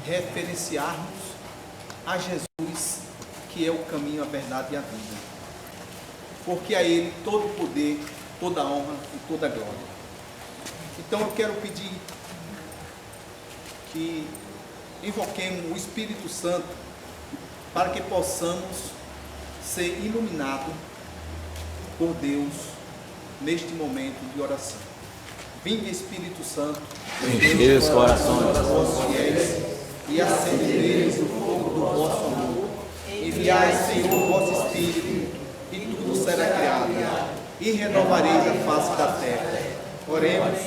referenciarmos a Jesus, que é o caminho, a verdade e a vida. Porque a Ele todo o poder, toda a honra e toda a glória. Então eu quero pedir que invoquemos o Espírito Santo para que possamos ser iluminados por Deus neste momento de oração. Vinde, Espírito Santo, enchei os corações dos vossos fiéis e acende neles o fogo do vosso amor. Enviai, Senhor, o vosso Espírito, e tudo será criado, e renovareis a face da terra. Oremos,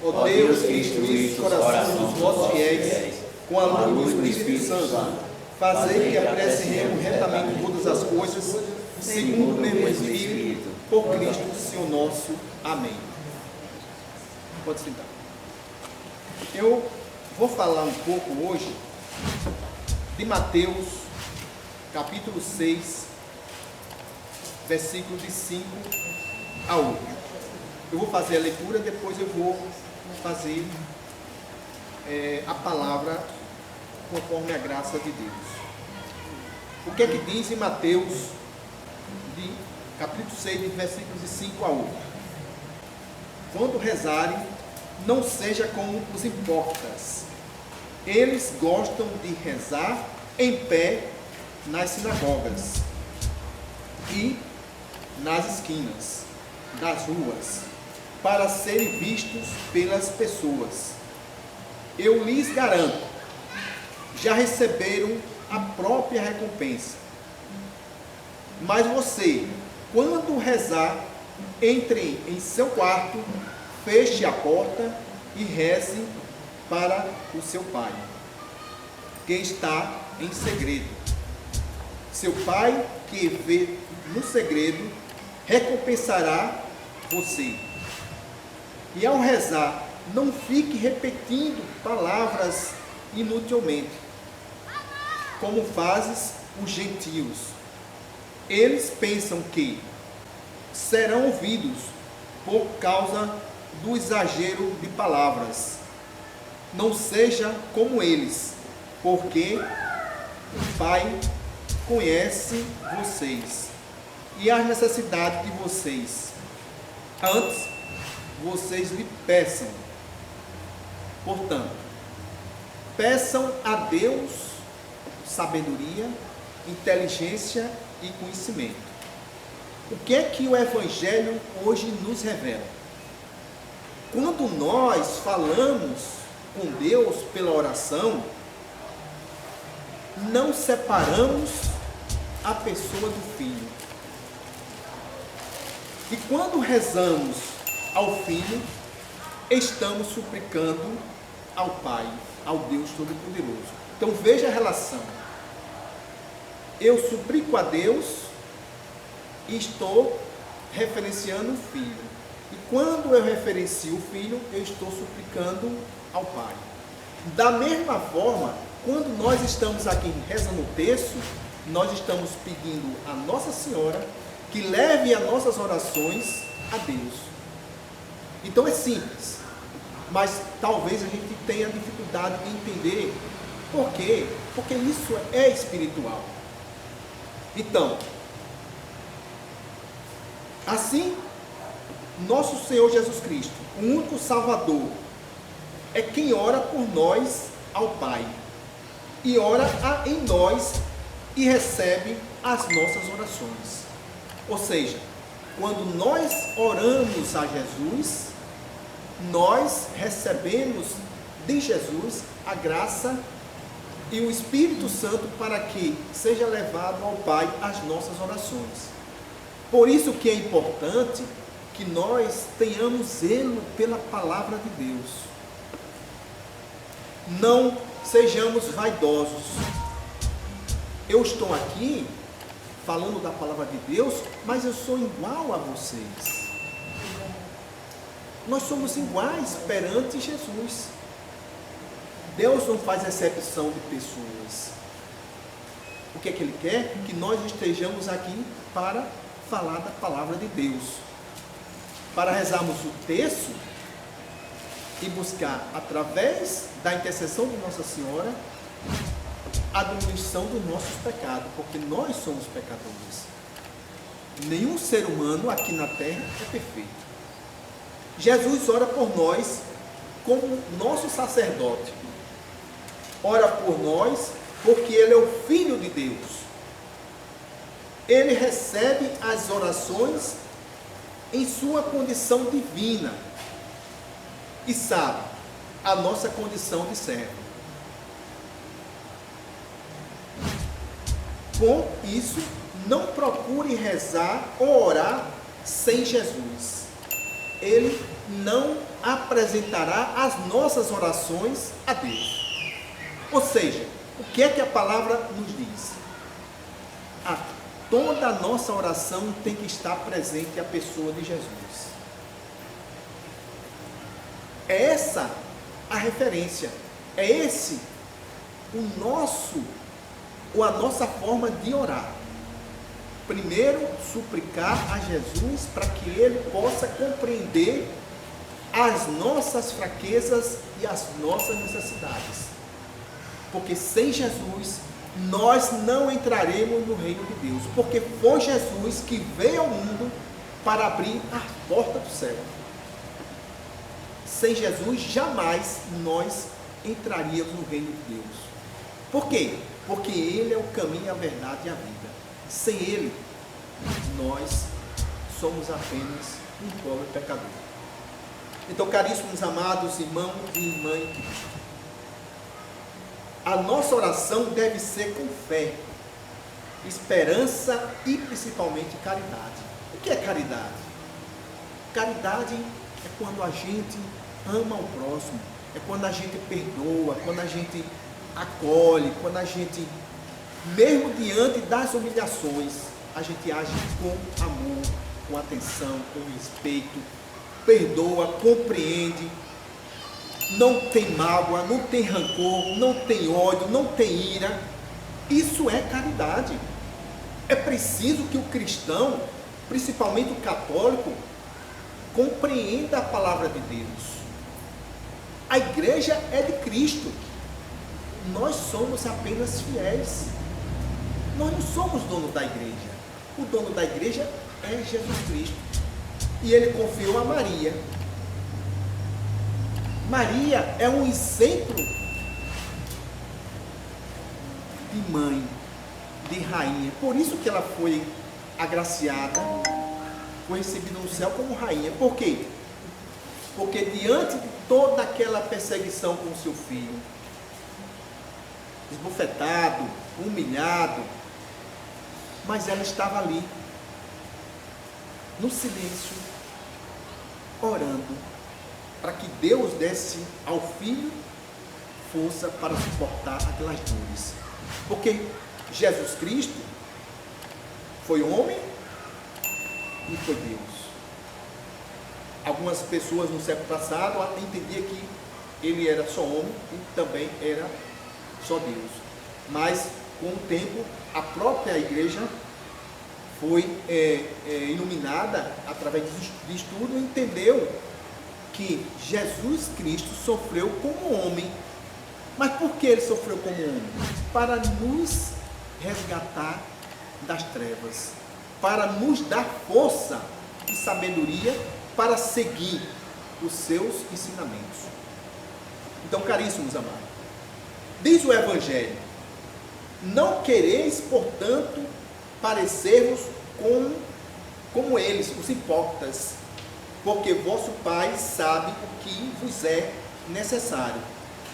ó Deus, que instruís os corações dos vossos fiéis com a luz do Espírito Santo. Fazei que apreciemos retamente todas as coisas, segundo o mesmo Espírito, por Cristo, Senhor nosso. Amém. Pode sentar. Eu vou falar um pouco hoje de Mateus, capítulo 6, versículos de 5 a 8. Eu vou fazer a leitura, depois eu vou fazer a palavra conforme a graça de Deus. O que é que diz em Mateus, capítulo 6, versículos de 5 a 8? Quando rezarem, não seja como os hipócritas. Eles gostam de rezar em pé nas sinagogas e nas esquinas das ruas, para serem vistos pelas pessoas. Eu lhes garanto, já receberam a própria recompensa. Mas você, quando rezar, entre em seu quarto, feche a porta e reze para o seu Pai, que está em segredo. Seu Pai, que vê no segredo, recompensará você. E ao rezar, não fique repetindo palavras inutilmente, como fazem os gentios. Eles pensam que serão ouvidos por causa do exagero de palavras. Não seja como eles, porque o Pai conhece vocês e as necessidades de vocês. Antes, vocês lhe peçam. Portanto, peçam a Deus sabedoria, inteligência e conhecimento. O que é que o Evangelho hoje nos revela? Quando nós falamos com Deus pela oração, não separamos a pessoa do Filho. E quando rezamos ao Filho, estamos suplicando ao Pai, ao Deus Todo-Poderoso. Então veja a relação. Eu suplico a Deus e estou referenciando o Filho. E quando eu referencio o Filho, eu estou suplicando ao Pai. Da mesma forma, quando nós estamos aqui rezando o terço, nós estamos pedindo a Nossa Senhora que leve as nossas orações a Deus. Então é simples, mas talvez a gente tenha dificuldade de entender. Por quê? Porque isso é espiritual. Então, assim, nosso Senhor Jesus Cristo, o único Salvador, é quem ora por nós ao Pai, e ora em nós e recebe as nossas orações. Ou seja, quando nós oramos a Jesus, nós recebemos de Jesus a graça e o Espírito Santo para que seja levado ao Pai as nossas orações. Por isso que é importante que nós tenhamos zelo pela palavra de Deus. Não sejamos vaidosos. Eu estou aqui falando da palavra de Deus, mas eu sou igual a vocês. Nós somos iguais perante Jesus. Deus não faz exceção de pessoas. O que é que Ele quer? Que nós estejamos aqui para falar da palavra de Deus, para rezarmos o terço e buscar, através da intercessão de Nossa Senhora, a diminuição dos nossos pecados, porque nós somos pecadores. Nenhum ser humano aqui na terra é perfeito. Jesus ora por nós como nosso sacerdote. Ora por nós porque Ele é o Filho de Deus. Ele recebe as orações em sua condição divina e sabe a nossa condição de servo. Com isso, não procure rezar ou orar sem Jesus. Ele não apresentará as nossas orações a Deus. Ou seja, o que é que a palavra nos diz? Toda a nossa oração tem que estar presente a pessoa de Jesus. É essa a referência. É esse a nossa forma de orar. Primeiro, suplicar a Jesus para que Ele possa compreender as nossas fraquezas e as nossas necessidades. Porque sem Jesus, nós não entraremos no reino de Deus. Porque foi Jesus que veio ao mundo para abrir a porta do céu. Sem Jesus, jamais nós entraríamos no reino de Deus. Por quê? Porque Ele é o caminho, a verdade e a vida. Sem Ele, nós somos apenas um pobre pecador. Então, caríssimos amados irmãos e irmãs em Cristo, a nossa oração deve ser com fé, esperança e principalmente caridade. O que é caridade? Caridade é quando a gente ama o próximo, é quando a gente perdoa, quando a gente acolhe, quando a gente, mesmo diante das humilhações, a gente age com amor, com atenção, com respeito, perdoa, compreende, não tem mágoa, não tem rancor, não tem ódio, não tem ira. Isso é caridade. É preciso que o cristão, principalmente o católico, compreenda a palavra de Deus. A igreja é de Cristo. Nós somos apenas fiéis. Nós não somos dono da igreja. O dono da igreja é Jesus Cristo. E Ele confiou a Maria. Maria é um exemplo de mãe, de rainha. Por isso que ela foi agraciada, foi recebida no céu como rainha. Por quê? Porque diante de toda aquela perseguição com o seu filho, esbofetado, humilhado, mas ela estava ali, no silêncio, orando, para que Deus desse ao filho força para suportar aquelas dores. Porque Jesus Cristo foi homem e foi Deus. Algumas pessoas no século passado até entendiam que ele era só homem e também era só Deus. Mas com o tempo a própria igreja foi iluminada através de estudo e entendeu que Jesus Cristo sofreu como homem. Mas por que ele sofreu como homem? Para nos resgatar das trevas, para nos dar força e sabedoria para seguir os seus ensinamentos. Então, caríssimos amados, diz o Evangelho: não quereis, portanto, parecermos como eles, os hipócritas, porque vosso Pai sabe o que vos é necessário,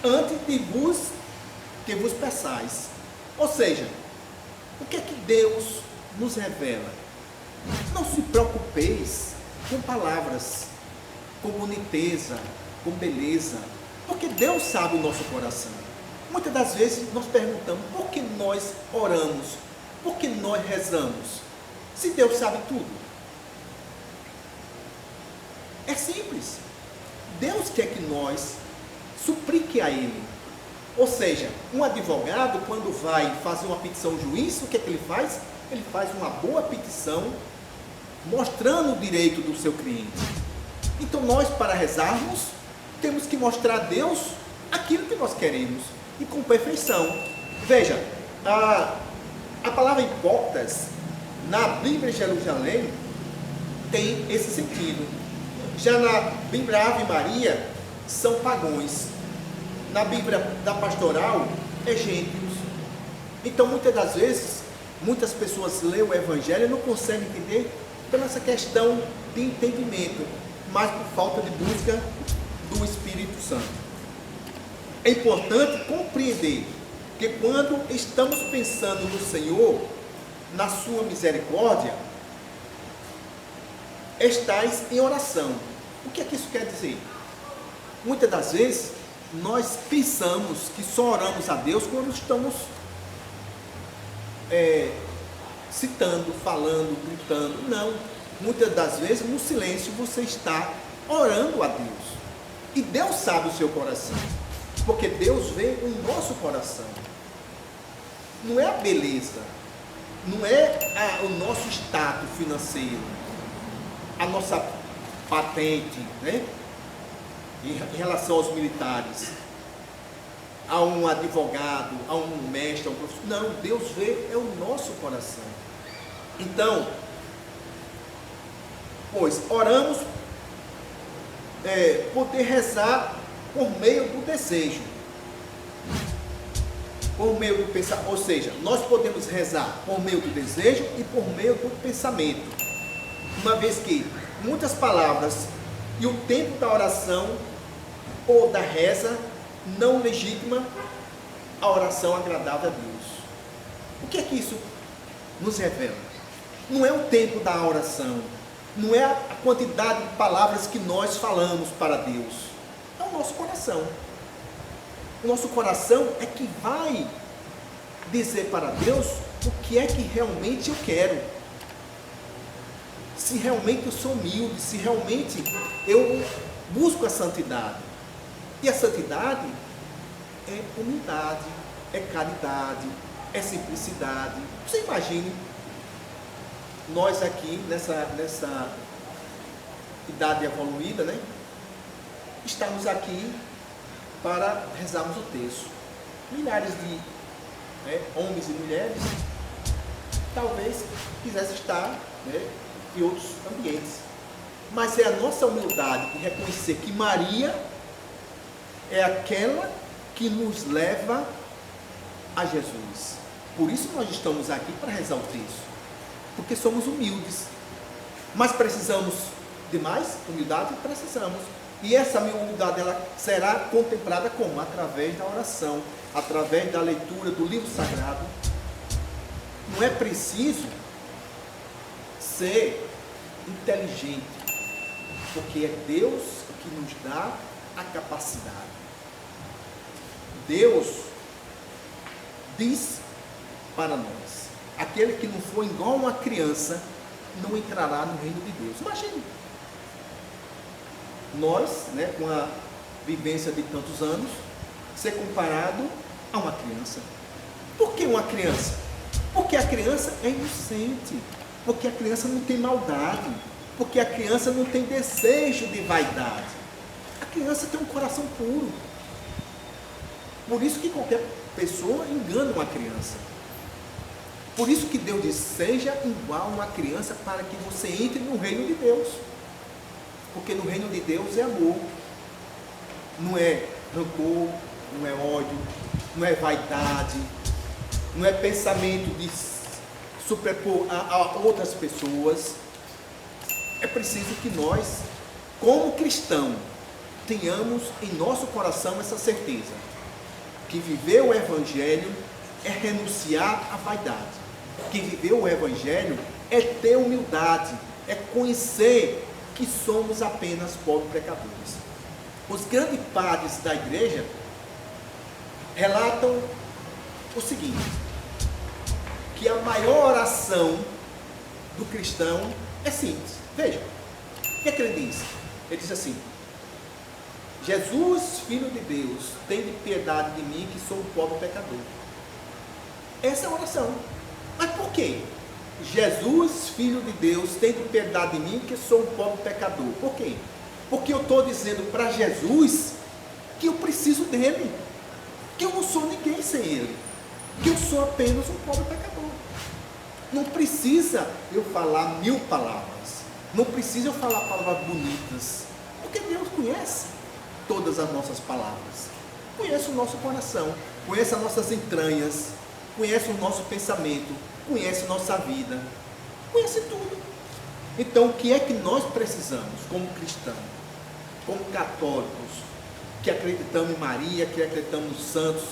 antes de que vos peçais. Ou seja, o que é que Deus nos revela? Não se preocupeis com palavras, com boniteza, com beleza, porque Deus sabe o nosso coração. Muitas das vezes nós perguntamos: por que nós oramos? Por que nós rezamos? Se Deus sabe tudo. É simples. Deus quer que nós suplique a Ele. Ou seja, um advogado, quando vai fazer uma petição ao juiz, o que é que ele faz? Ele faz uma boa petição, mostrando o direito do seu cliente. Então nós, para rezarmos, temos que mostrar a Deus aquilo que nós queremos. e com perfeição. Veja, a palavra hipócritas na Bíblia de Jerusalém tem esse sentido. Já na Bíblia Ave Maria são pagões. Na Bíblia da Pastoral é gentios. Então muitas das vezes, muitas pessoas leem o Evangelho e não conseguem entender pela essa questão de entendimento, mas por falta de busca do Espírito Santo. É importante compreender que quando estamos pensando no Senhor, na sua misericórdia, estais em oração. O que é que isso quer dizer? Muitas das vezes, nós pensamos que só oramos a Deus quando estamos citando, falando, gritando. Não. Muitas das vezes, no silêncio, você está orando a Deus. E Deus sabe o seu coração. Porque Deus vê o nosso coração. Não é a beleza. Não é o nosso status financeiro. A nossa patente, né? Em relação aos militares. A um advogado, a um mestre, a um professor. Não, Deus vê é o nosso coração. Então, pois, oramos poder rezar por meio do desejo. Por meio do pensamento. Ou seja, nós podemos rezar por meio do desejo e por meio do pensamento. Uma vez que muitas palavras e o tempo da oração ou da reza não legitima a oração agradável a Deus. O que é que isso nos revela? Não é o tempo da oração, não é a quantidade de palavras que nós falamos para Deus, é o nosso coração. O nosso coração é que vai dizer para Deus o que é que realmente eu quero. Se realmente eu sou humilde, se realmente eu busco a santidade. E a santidade é humildade, é caridade, é simplicidade. Você imagine nós aqui nessa idade evoluída, né? Estamos aqui para rezarmos o terço. Milhares de homens e mulheres talvez quisessem estar em outros ambientes. Mas é a nossa humildade de reconhecer que Maria é aquela que nos leva a Jesus. Por isso nós estamos aqui para rezar o terço. Porque somos humildes. Mas precisamos de mais humildade? Precisamos. E essa humildade ela será contemplada como? Através da oração, através da leitura do livro sagrado. Não é preciso ser inteligente, porque é Deus que nos dá a capacidade. Deus diz para nós: aquele que não for igual uma criança não entrará no reino de Deus. Imagine nós, com a vivência de tantos anos, ser comparado a uma criança. Por que uma criança? Porque a criança é inocente, porque a criança não tem maldade, porque a criança não tem desejo de vaidade. A criança tem um coração puro. Por isso que qualquer pessoa engana uma criança. Por isso que Deus diz: seja igual a uma criança para que você entre no reino de Deus. Porque no reino de Deus é amor. Não é rancor, não é ódio, não é vaidade, não é pensamento de superpor a outras pessoas. É preciso que nós, como cristãos, tenhamos em nosso coração essa certeza, que viver o Evangelho é renunciar à vaidade, que viver o Evangelho é ter humildade, é conhecer que somos apenas pobres pecadores. Os grandes padres da igreja relatam o seguinte, que a maior oração do cristão é simples. Veja, o que é que ele diz? Ele diz assim: Jesus, Filho de Deus, tem de piedade de mim, que sou um pobre pecador. Essa é a oração. Mas por quê? Jesus, Filho de Deus, tem de piedade de mim, que sou um pobre pecador. Por quê? Porque eu estou dizendo para Jesus que eu preciso dele. que eu não sou ninguém sem Ele, que eu sou apenas um pobre pecador. Não precisa eu falar 1000 palavras, não precisa eu falar palavras bonitas, porque Deus conhece todas as nossas palavras, conhece o nosso coração, conhece as nossas entranhas, conhece o nosso pensamento, conhece nossa vida, conhece tudo. Então, o que é que nós precisamos como cristãos, como católicos, que acreditamos em Maria, que acreditamos nos santos,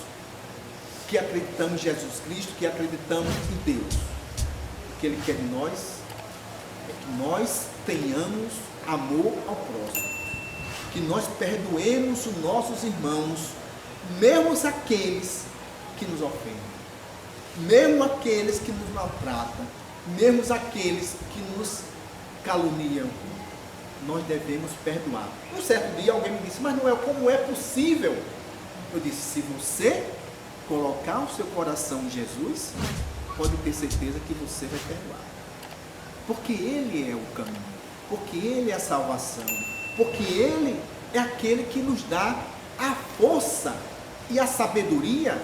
que acreditamos em Jesus Cristo, que acreditamos em Deus? O que Ele quer de nós é que nós tenhamos amor ao próximo, que nós perdoemos os nossos irmãos, mesmo aqueles que nos ofendem, mesmo aqueles que nos maltratam, mesmo aqueles que nos caluniam. Nós devemos perdoar. Um certo dia alguém me disse: mas Noel, como é possível? Eu disse: se você colocar o seu coração em Jesus, pode ter certeza que você vai perdoar, porque Ele é o caminho, porque Ele é a salvação, porque Ele é aquele que nos dá a força e a sabedoria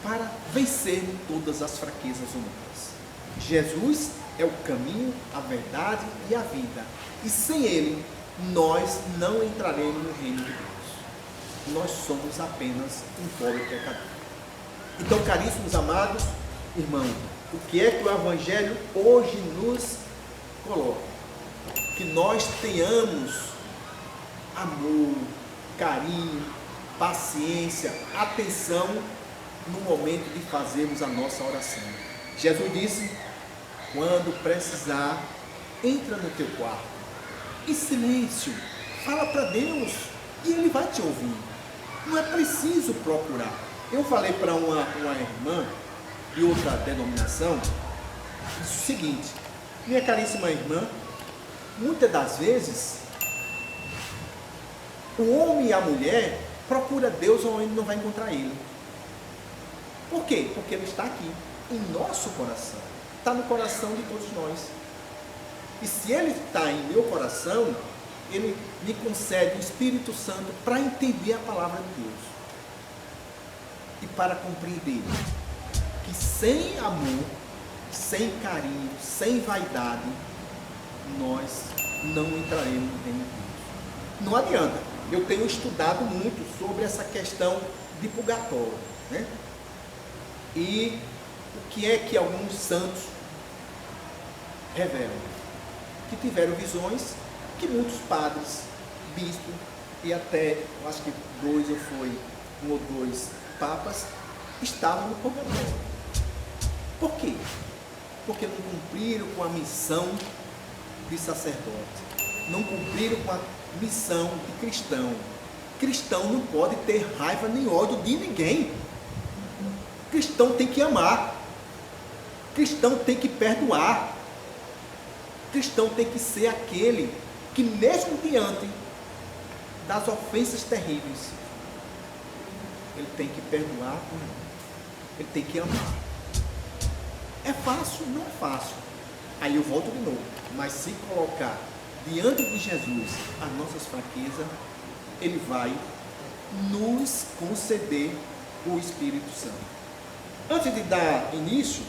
para vencer todas as fraquezas humanas. Jesus é o caminho, a verdade e a vida, e sem Ele nós não entraremos no reino de Deus. Nós somos apenas um pobre pecador. Então, caríssimos amados irmãos, o que é que o Evangelho hoje nos coloca? Que nós tenhamos amor, carinho, paciência, atenção no momento de fazermos a nossa oração. Jesus disse: quando precisar, entra no teu quarto, em silêncio, fala para Deus e Ele vai te ouvir. Não é preciso procurar. Eu falei para uma irmã de outra denominação o seguinte: minha caríssima irmã, muitas das vezes o homem e a mulher procura Deus onde não vai encontrar Ele. Por quê? Porque Ele está aqui, em nosso coração, está no coração de todos nós. E se Ele está em meu coração, Ele me concede o Espírito Santo para entender a palavra de Deus e para compreender que sem amor, sem carinho, sem vaidade, nós não entraremos no reino de Deus. Não adianta. Eu tenho estudado muito sobre essa questão de purgatório, né? E o que é que alguns santos revelam? Que tiveram visões que muitos padres, bispos e até, eu acho que 2 ou foi 1 ou 2 papas estavam no purgatório. Por quê? Porque não cumpriram com a missão de sacerdote, não cumpriram com a missão de cristão. Cristão não pode ter raiva nem ódio de ninguém. Cristão tem que amar, cristão tem que perdoar, cristão tem que ser aquele que, mesmo diante das ofensas terríveis, ele tem que perdoar, ele tem que amar. É fácil? Não é fácil. Aí eu volto de novo. Mas se colocar diante de Jesus as nossas fraquezas, Ele vai nos conceder o Espírito Santo. Antes de dar início,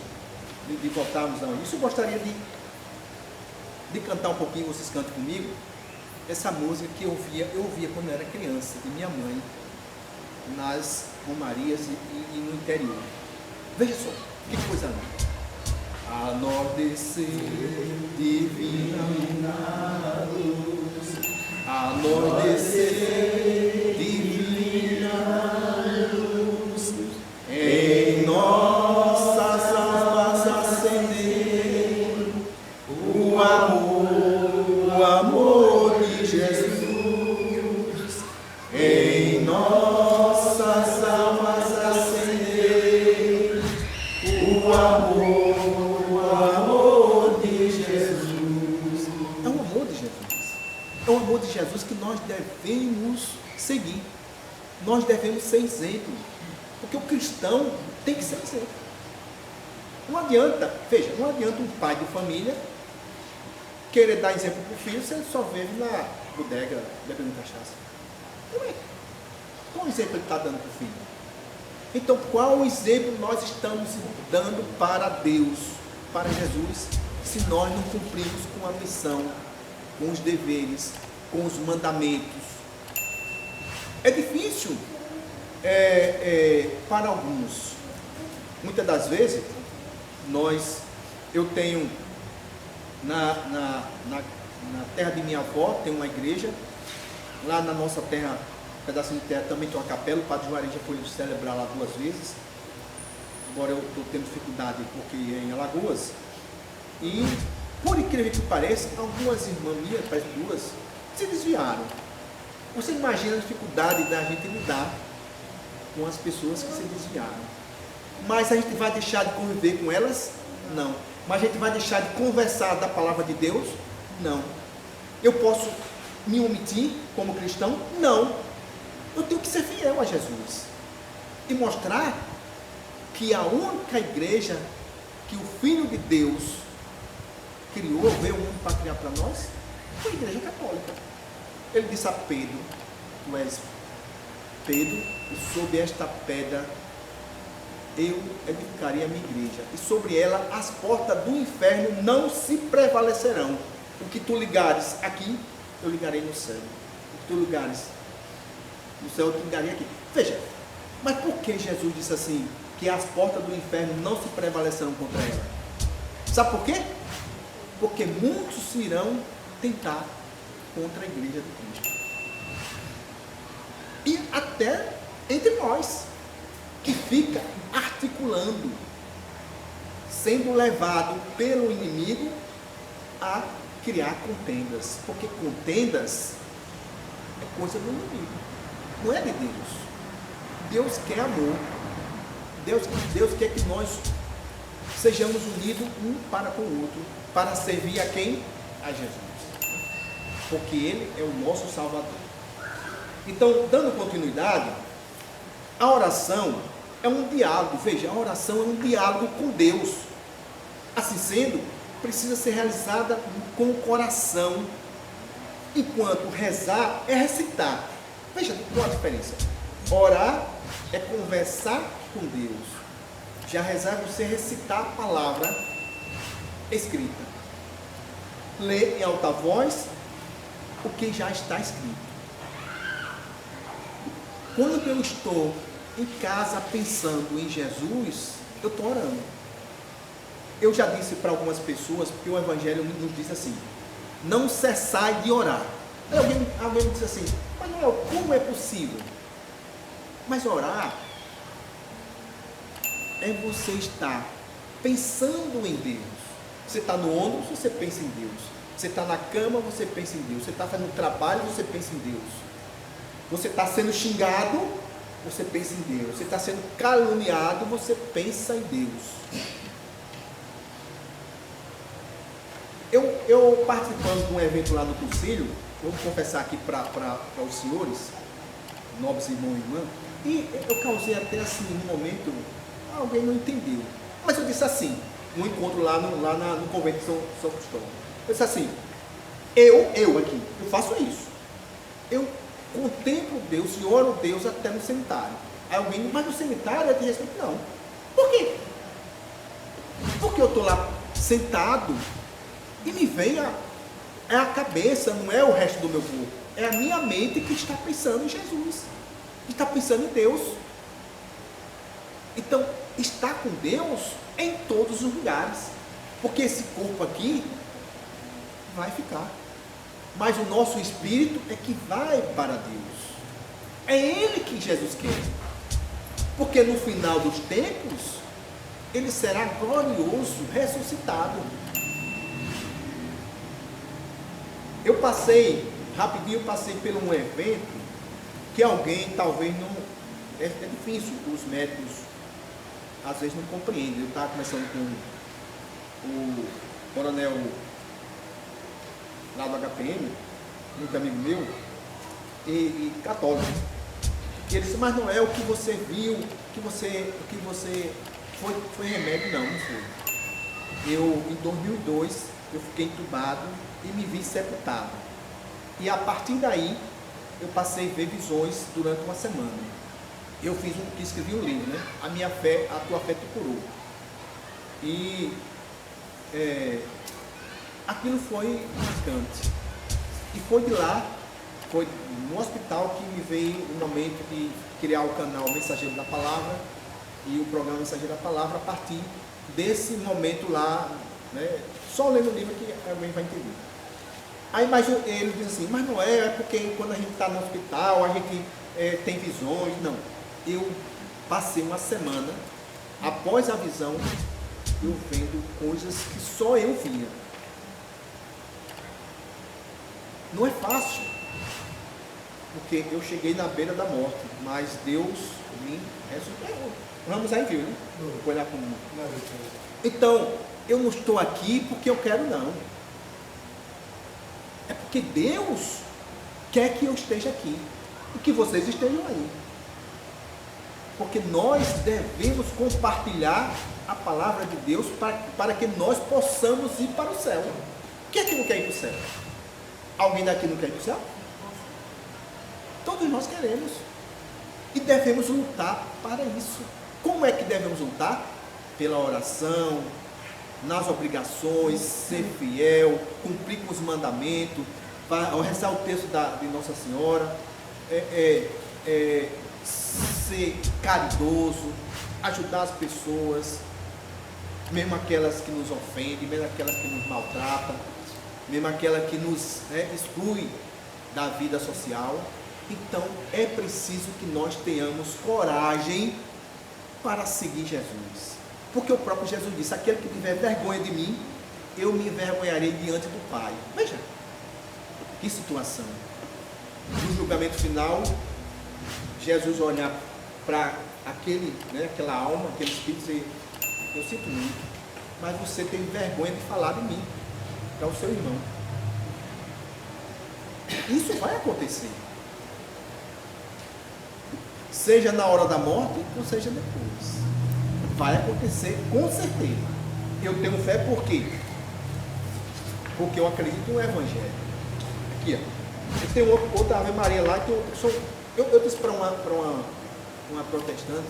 de voltarmos ao início, eu gostaria de cantar um pouquinho, vocês cantam comigo, essa música que eu ouvia quando eu era criança, de minha mãe, nas romarias e no interior. Veja só, que coisa linda. A nós descer divina luz, a nós descer divina luz, em nossas almas acender o amor de Jesus, em nossas almas acender o amor de Jesus. É o amor de Jesus. É o amor de Jesus que nós devemos seguir. Nós devemos ser exemplo. Porque o cristão tem que ser exemplo. Não adianta, veja, não adianta um pai de família querer dar exemplo para o filho se ele só vive na bodega bebendo cachaça. Como é? Qual exemplo ele está dando para o filho? Então, qual exemplo nós estamos dando para Deus, para Jesus, se nós não cumprimos com a missão, com os deveres, com os mandamentos? É difícil para alguns. Muitas das vezes, eu tenho na terra de minha avó, tem uma igreja. Lá na nossa terra, um pedacinho de terra, também tem uma capela. O Padre Juarez já foi celebrar lá 2 vezes. Agora eu estou tendo dificuldade porque é em Alagoas. E, por incrível que pareça, algumas irmãs minhas, parece 2, se desviaram. Você imagina a dificuldade da gente lidar com as pessoas que se desviaram. Mas a gente vai deixar de conviver com elas? Não. Mas a gente vai deixar de conversar da palavra de Deus? Não. Eu posso me omitir como cristão? Não. Eu tenho que ser fiel a Jesus e mostrar que a única igreja que o Filho de Deus criou, veio o mundo para criar para nós, foi a Igreja Católica. Ele disse a Pedro: tu és Pedro, e sobre esta pedra eu edificarei a minha igreja, e sobre ela as portas do inferno não se prevalecerão. O que tu ligares aqui, eu ligarei no céu. O que tu ligares no céu, eu te ligarei aqui. Veja, mas por que Jesus disse assim, que as portas do inferno não se prevalecerão contra ela? Sabe por quê? Porque muitos irão tentar contra a igreja de Cristo. E até entre nós, que fica articulando, sendo levado pelo inimigo a criar contendas. Porque contendas é coisa do inimigo, não é de Deus. Deus quer amor. Deus quer que nós sejamos unidos um para com o outro, para servir a quem? A Jesus. Porque Ele é o nosso Salvador. Então, dando continuidade, a oração é um diálogo. Veja, a oração é um diálogo com Deus. Assim sendo, precisa ser realizada com o coração, enquanto rezar é recitar. Veja qual a diferença. Orar é conversar com Deus. Já rezar é você recitar a palavra escrita. Ler em alta voz o que já está escrito. Quando eu estou em casa pensando em Jesus, eu estou orando. Eu já disse para algumas pessoas, porque o Evangelho nos diz assim: não cessai de orar. Alguém me disse assim: mas Noel, como é possível? Mas orar é você estar pensando em Deus. Você está no ônibus, você pensa em Deus. Você está na cama, você pensa em Deus. Você está fazendo trabalho, você pensa em Deus. Você está sendo xingado, você pensa em Deus. Você está sendo caluniado, você pensa em Deus. Eu participando de um evento lá no Conselho, vou confessar aqui para os senhores, nobres irmãos e irmãs, e eu causei até assim, no momento, alguém não entendeu. Mas eu disse assim, no encontro lá no convento de São Cristóvão. Eu disse assim, eu aqui, eu faço isso. Eu contemplo Deus e oro Deus até no cemitério. Aí alguém, mas no cemitério eu te respeito. Não. Por quê? Porque eu estou lá sentado e me vem a cabeça, não é o resto do meu corpo. É a minha mente que está pensando em Jesus. Que está pensando em Deus. Então, estar com Deus em todos os lugares. Porque esse corpo aqui vai ficar. Mas o nosso espírito é que vai para Deus. É Ele que Jesus quer. Porque no final dos tempos, Ele será glorioso, ressuscitado. Eu passei, rapidinho, por um evento que alguém talvez não... É difícil, os médicos às vezes não compreendem. Eu estava conversando com o coronel lá do HPM, muito amigo meu, e católico. E ele disse, mas não é o que você viu, o que você foi remédio, não foi. Eu, em 2002, eu fiquei entubado e me vi sepultado. E a partir daí, eu passei a ver visões durante uma semana. escrevi um livro, né? A minha fé, a tua fé te curou. E aquilo foi marcante. E foi de lá, foi no hospital que me veio o momento de criar o canal Mensageiro da Palavra e o programa Mensageiro da Palavra a partir desse momento lá, né? Só lendo o livro que alguém vai entender. Aí mas ele diz assim, mas não é porque quando a gente está no hospital, a gente tem visões. Não, eu passei uma semana, após a visão, eu vendo coisas que só eu via. Não é fácil, porque eu cheguei na beira da morte, mas Deus me ressuscitou. Vamos aí, viu, né? Vou olhar como. Então, eu não estou aqui porque eu quero, não. É porque Deus quer que eu esteja aqui e que vocês estejam aí. Porque nós devemos compartilhar a palavra de Deus para que nós possamos ir para o céu. Quem é que não quer ir para o céu? Alguém daqui não quer ir para o céu? Todos nós queremos. E devemos lutar para isso. Como é que devemos lutar? Pela oração, nas obrigações, ser fiel, cumprir com os mandamentos, rezar o texto de Nossa Senhora, ser caridoso, ajudar as pessoas, mesmo aquelas que nos ofendem, mesmo aquelas que nos maltratam, mesmo aquela que nos exclui da vida social. Então é preciso que nós tenhamos coragem para seguir Jesus. Porque o próprio Jesus disse, aquele que tiver vergonha de mim, eu me envergonharei diante do Pai. Veja, que situação. No julgamento final, Jesus olha para aquela alma, aquele espírito e diz, eu sinto muito, mas você tem vergonha de falar de mim para o seu irmão. Isso vai acontecer. Seja na hora da morte, ou seja depois. Vai acontecer com certeza. Eu tenho fé por quê? Porque eu acredito no Evangelho. Aqui, ó. Eu tenho outra Ave Maria lá, eu disse para uma protestante,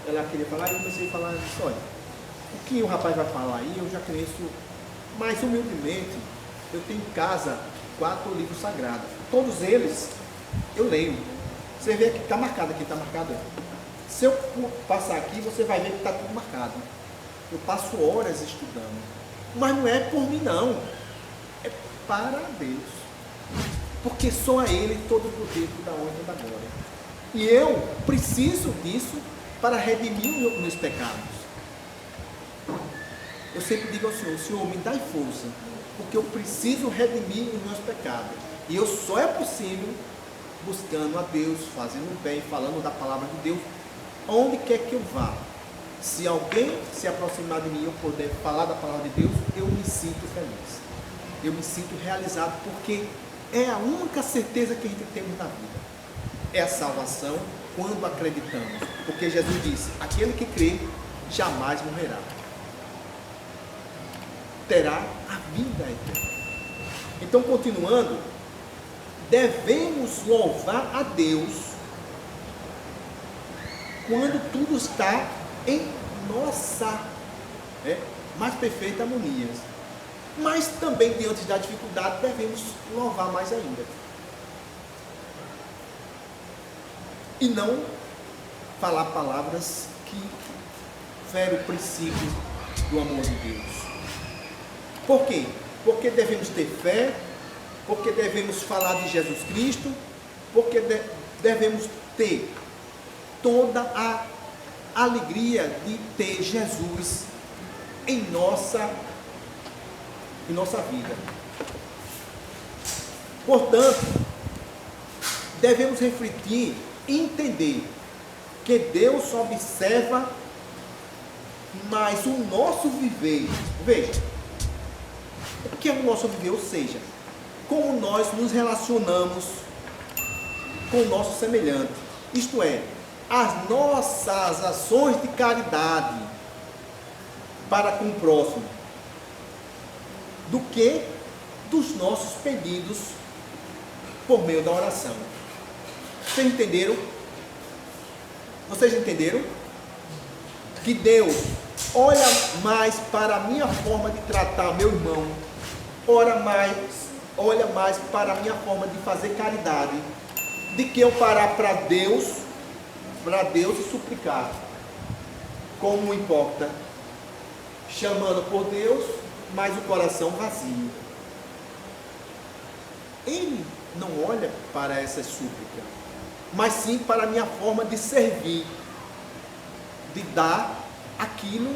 ela queria falar, e eu comecei a falar isso, olha, o que o rapaz vai falar aí, eu já conheço, mas humildemente, eu tenho em casa 4 livros sagrados. Todos eles eu leio. Você vê que está marcado aqui, está marcado aí. Se eu passar aqui, você vai ver que está tudo marcado. Eu passo horas estudando. Mas não é por mim, não. É para Deus. Porque só a Ele todo o poder, toda a honra e toda a glória. E eu preciso disso para redimir os meus pecados. Eu sempre digo ao Senhor, Senhor, me dá força, porque eu preciso redimir os meus pecados. E eu só é possível buscando a Deus, fazendo bem, falando da palavra de Deus, onde quer que eu vá. Se alguém se aproximar de mim e eu puder falar da palavra de Deus, eu me sinto feliz. Eu me sinto realizado, porque é a única certeza que a gente tem na vida. É a salvação quando acreditamos. Porque Jesus disse, aquele que crê jamais morrerá. Terá a vida eterna. Então, continuando, devemos louvar a Deus quando tudo está em nossa mais perfeita harmonia. Mas também, diante da dificuldade, devemos louvar mais ainda. E não falar palavras que ferem o princípio do amor de Deus. Por quê? Porque devemos ter fé, porque devemos falar de Jesus Cristo, porque devemos ter toda a alegria de ter Jesus em nossa vida. Portanto, devemos refletir e entender que Deus observa mais o nosso viver. Veja, o que é o nosso viver? Ou seja, como nós nos relacionamos com o nosso semelhante. Isto é, as nossas ações de caridade para com o próximo, do que dos nossos pedidos por meio da oração. Vocês entenderam? Vocês entenderam? Que Deus olha mais para a minha forma de tratar meu irmão, olha mais para a minha forma de fazer caridade, de que eu parar para Deus e suplicar, como um hipócrita, chamando por Deus, mas o coração vazio. Ele não olha para essa súplica, mas sim para a minha forma de servir, de dar aquilo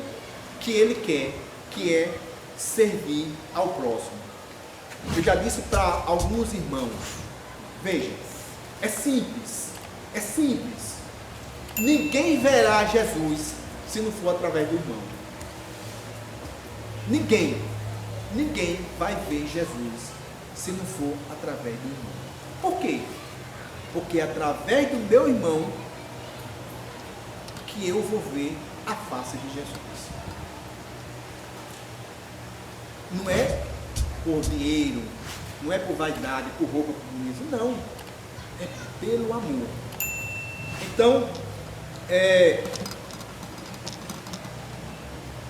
que Ele quer, que é servir ao próximo. Eu já disse para alguns irmãos, veja, é simples, ninguém verá Jesus se não for através do irmão. Ninguém vai ver Jesus se não for através do irmão. Por quê? Porque é através do meu irmão que eu vou ver a face de Jesus. Não é por dinheiro, não é por vaidade, por roupa, por bonito, não. É pelo amor. Então,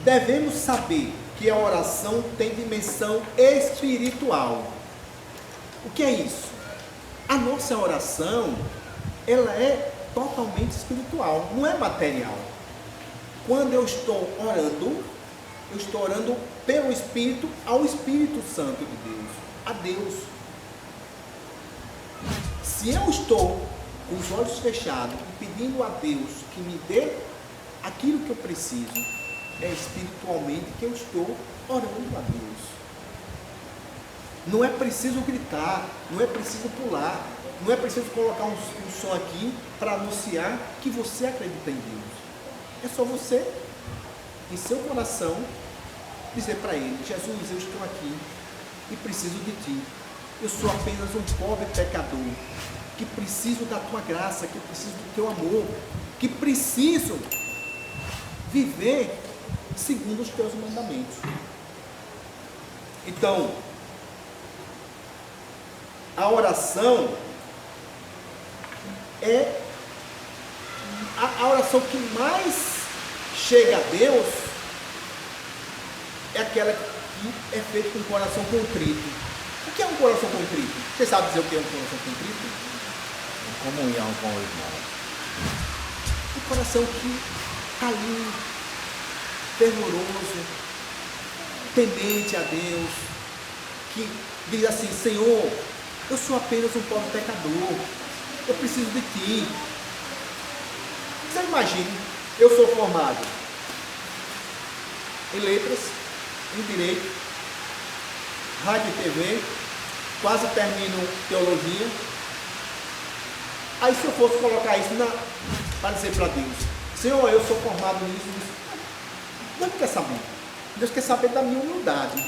devemos saber que a oração tem dimensão espiritual. O que é isso? A nossa oração, ela é totalmente espiritual, não é material. Quando eu estou orando pelo Espírito ao Espírito Santo de Deus, a Deus. Se eu estou com os olhos fechados e pedindo a Deus que me dê aquilo que eu preciso, é espiritualmente que eu estou orando a Deus. Não é preciso gritar, não é preciso pular, não é preciso colocar um som aqui para anunciar que você acredita em Deus. É só você, em seu coração, dizer para Ele: Jesus, eu estou aqui e preciso de Ti. Eu sou apenas um pobre pecador, que preciso da Tua graça, que preciso do Teu amor, que preciso viver segundo os Teus mandamentos. Então, a oração é a oração que mais chega a Deus, é aquela que é feita com o coração contrito. O que é um coração contrito? Você sabe dizer o que é um coração contrito? Comunhão com o irmão. Um coração que está ali, fervoroso, temente a Deus, que diz assim: Senhor, eu sou apenas um pobre pecador, eu preciso de Ti. Você imagina, eu sou formado em letras, em direito, rádio e TV, quase termino teologia. Aí se eu fosse colocar isso para dizer para Deus: Senhor, eu sou formado nisso. Deus quer saber. Deus quer saber da minha humildade.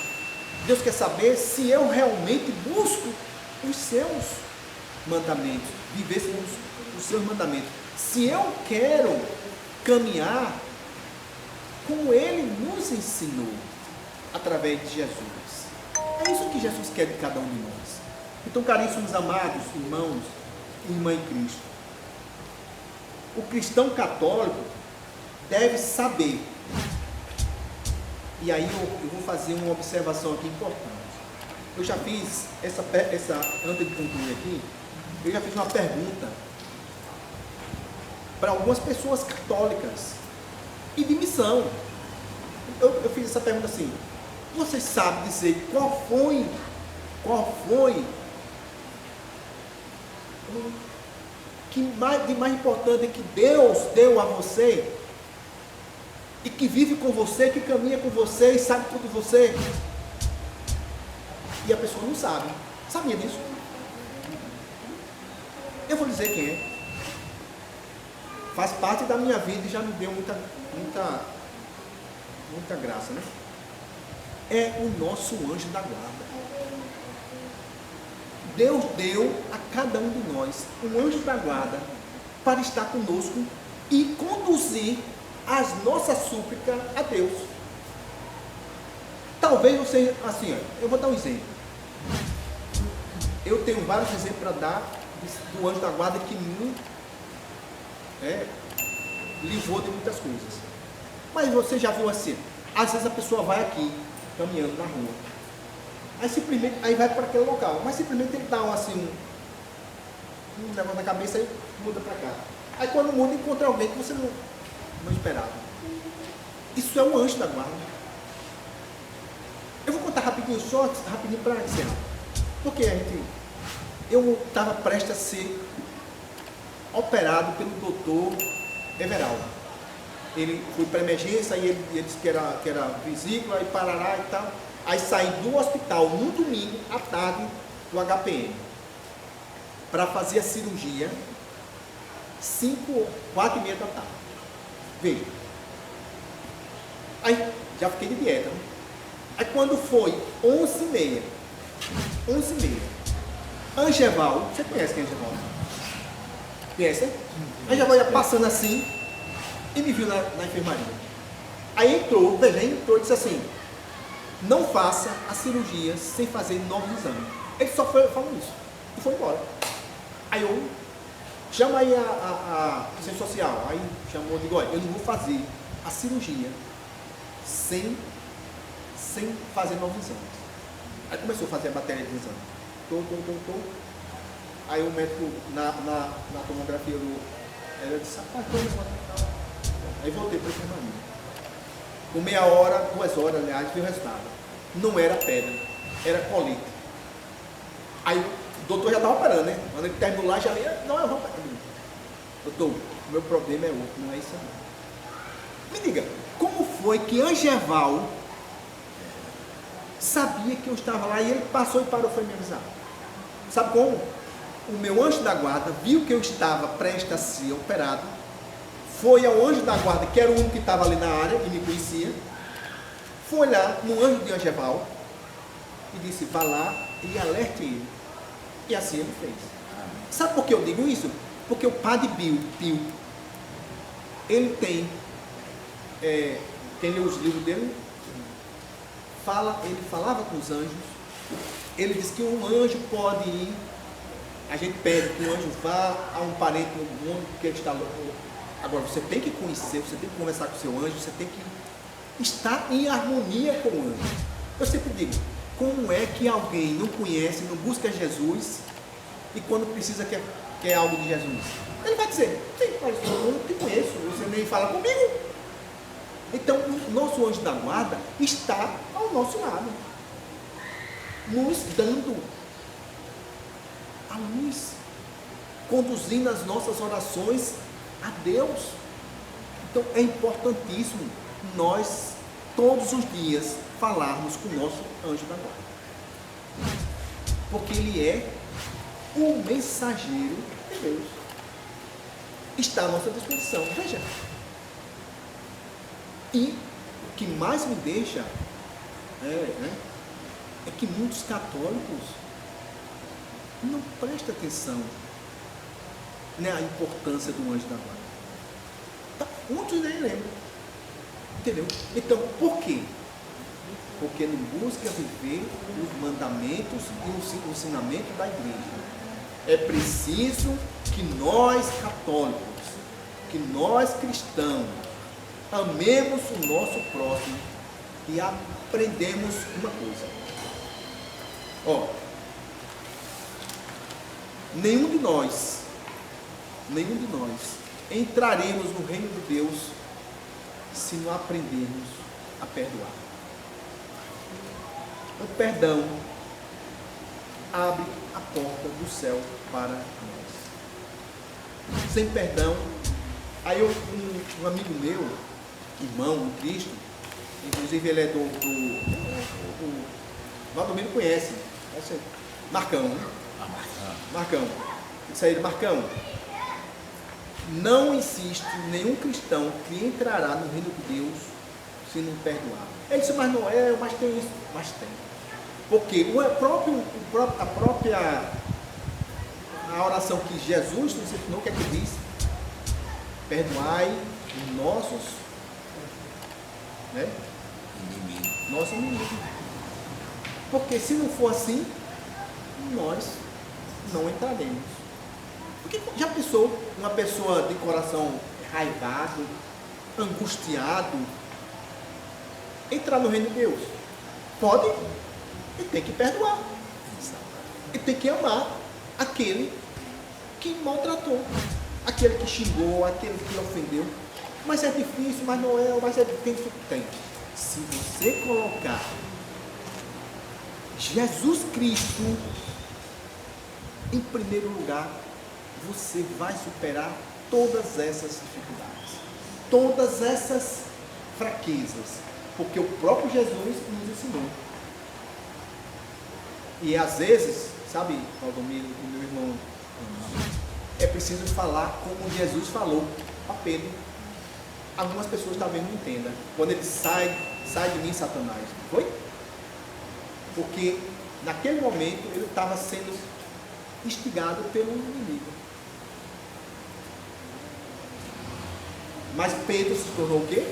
Deus quer saber se eu realmente busco os seus mandamentos, viver segundo os seus mandamentos. Se eu quero caminhar como Ele nos ensinou, através de Jesus. É isso que Jesus quer de cada um de nós. Então, caríssimos amados irmãos e irmã em Cristo, o cristão católico deve saber. E aí eu vou fazer uma observação aqui importante. Eu já fiz antes de concluir aqui, eu já fiz uma pergunta para algumas pessoas católicas e de missão. Eu fiz essa pergunta assim: vocês sabem dizer qual foi que de mais importante que Deus deu a você, e que vive com você, que caminha com você e sabe tudo de você? E a pessoa não sabe. Sabia disso? Eu vou dizer quem é. Faz parte da minha vida e já me deu muita graça, né? É o nosso anjo da guarda. Deus deu a cada um de nós um anjo da guarda para estar conosco e conduzir as nossas súplicas a Deus. Talvez você, assim, eu vou dar um exemplo. Eu tenho vários exemplos para dar do anjo da guarda que livrou de muitas coisas. Mas você já viu assim, às vezes a pessoa vai aqui, caminhando na rua, aí simplesmente, aí vai para aquele local, mas simplesmente ele dá um negócio na cabeça e muda para cá. Aí quando muda, encontra alguém que você não esperava. Isso é um anjo da guarda. Eu vou contar rapidinho, só rapidinho para encerrar. Porque eu estava prestes a ser operado pelo doutor Everaldo. Ele foi para emergência, aí ele disse que era vesícula, e parará e tal. Aí saí do hospital no domingo, à tarde, do HPM, para fazer a cirurgia, 4h30 da tarde. Veja. Aí já fiquei de dieta, né? Aí quando foi 11h30, Angeval, você conhece quem é Angeval? Conhece, né? Angeval ia passando assim e me viu na enfermaria. Aí entrou e disse assim: não faça a cirurgia sem fazer novos exames. Ele só falou isso e foi embora. Aí eu chama aí a assistência social. Aí chamou, digo: olha, eu não vou fazer a cirurgia sem fazer novos exames. Aí começou a fazer a bateria de exame. Aí o médico na tomografia ele disse: aí voltei para a enfermaria. Com meia hora, 2 horas, aliás, vi o resultado. Não era pedra, era colite. Aí o doutor já estava operando, né? Quando ele terminou lá, já ia, não, eu vou operar. Doutor, o meu problema é outro, não é isso não. Me diga, como foi que Angeval sabia que eu estava lá e ele passou e parou, foi me avisar? Sabe como? O meu anjo da guarda viu que eu estava prestes a ser operado, foi ao anjo da guarda, que era o único que estava ali na área e me conhecia, foi lá no anjo de Angeval e disse: vá lá e alerte ele. E assim ele fez. Sabe por que eu digo isso? Porque o padre Pio, ele tem, quem lê os livros dele, ele falava com os anjos, ele diz que um anjo pode ir, a gente pede que um anjo vá a um parente no mundo, porque ele está louco. Agora, você tem que conhecer, você tem que conversar com o seu anjo, você tem que estar em harmonia com o anjo. Eu sempre digo: como é que alguém não conhece, não busca Jesus, e quando precisa quer algo de Jesus? Ele vai dizer: sim, mas eu não te conheço, você nem fala comigo. Então, o nosso anjo da guarda está ao nosso lado, nos dando a luz, conduzindo as nossas orações a Deus. Então é importantíssimo nós todos os dias falarmos com o nosso anjo da guarda, porque ele é o mensageiro de Deus, está à nossa disposição. Veja, e o que mais me deixa é que muitos católicos não prestam atenção, né, a importância do anjo da guarda. Tá, muitos nem lembram. Entendeu? Então, por quê? Porque não busca viver os mandamentos e o ensinamento da igreja. É preciso que nós católicos, que nós cristãos, amemos o nosso próximo e aprendemos uma coisa. Nenhum de nós entraremos no reino de Deus se não aprendermos a perdoar. O perdão abre a porta do céu para nós. Sem perdão, aí um amigo meu, irmão em Cristo, inclusive ele é do Valdomiro conhece, Marcão, né? Marcão. Isso aí, Marcão. Não existe nenhum cristão que entrará no reino de Deus se não perdoar. Ele disse: mas não é, mas tem isso. Mas tem. Porque a oração que Jesus nos ensinou, o que é que diz? Perdoai os nossos, né? Nosso inimigo. Porque se não for assim, nós não entraremos. Porque já pensou uma pessoa de coração enraivado, angustiado, entrar no reino de Deus? Pode, e tem que perdoar. E tem que amar aquele que maltratou, aquele que xingou, aquele que ofendeu. Mas é difícil, mas não é, mas é difícil. Tem. Se você colocar Jesus Cristo em primeiro lugar, você vai superar todas essas dificuldades, todas essas fraquezas, porque o próprio Jesus nos ensinou. E às vezes, sabe, Valdomiro, o meu irmão, é preciso falar como Jesus falou a Pedro. Algumas pessoas talvez não entendam. Quando ele sai de mim, Satanás. Foi? Porque naquele momento ele estava sendo instigado pelo inimigo. Mas Pedro se tornou o quê?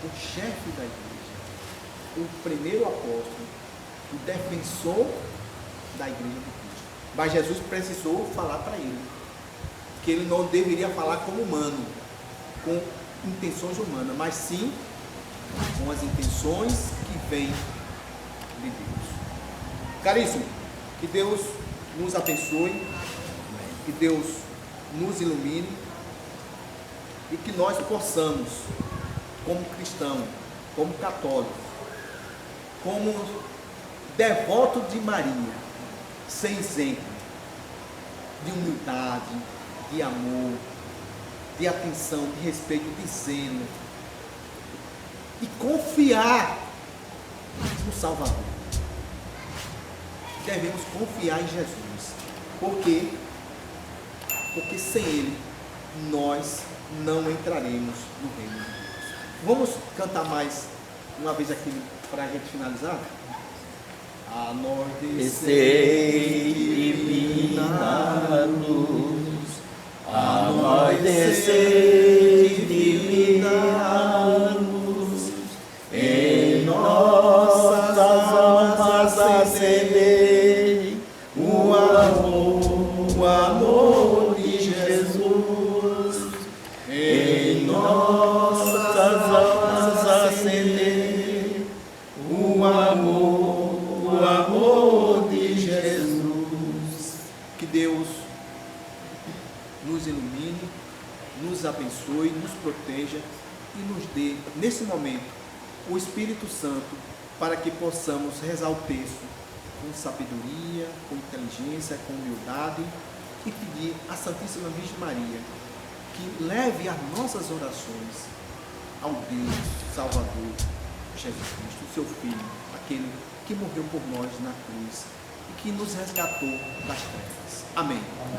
O chefe da igreja. O primeiro apóstolo. O defensor da igreja de Cristo. Mas Jesus precisou falar para ele que ele não deveria falar como humano, com intenções humanas, mas sim com as intenções que vêm de Deus. Caríssimo, que Deus nos abençoe, que Deus nos ilumine e que nós possamos, como cristão, como católico, como devoto de Maria, ser exemplo de humildade, de amor, de atenção, de respeito, de zelo, e confiar no Salvador. Devemos confiar em Jesus. Por quê? Porque sem Ele nós não entraremos no reino de Deus. Vamos cantar mais uma vez aqui para a gente finalizar? A nós Descei divina luz, a nós descei divina luz, em nossas almas acendei o amor de Jesus, em nossas almas acendei o amor de Jesus. Que Deus nos ilumine, nos abençoe, nos proteja e nos dê, nesse momento, o Espírito Santo para que possamos rezar o texto com sabedoria, com inteligência, com humildade e pedir à Santíssima Virgem Maria que leve as nossas orações ao Deus Salvador, Jesus Cristo, o seu Filho, aquele que morreu por nós na cruz e que nos resgatou das trevas. Amém.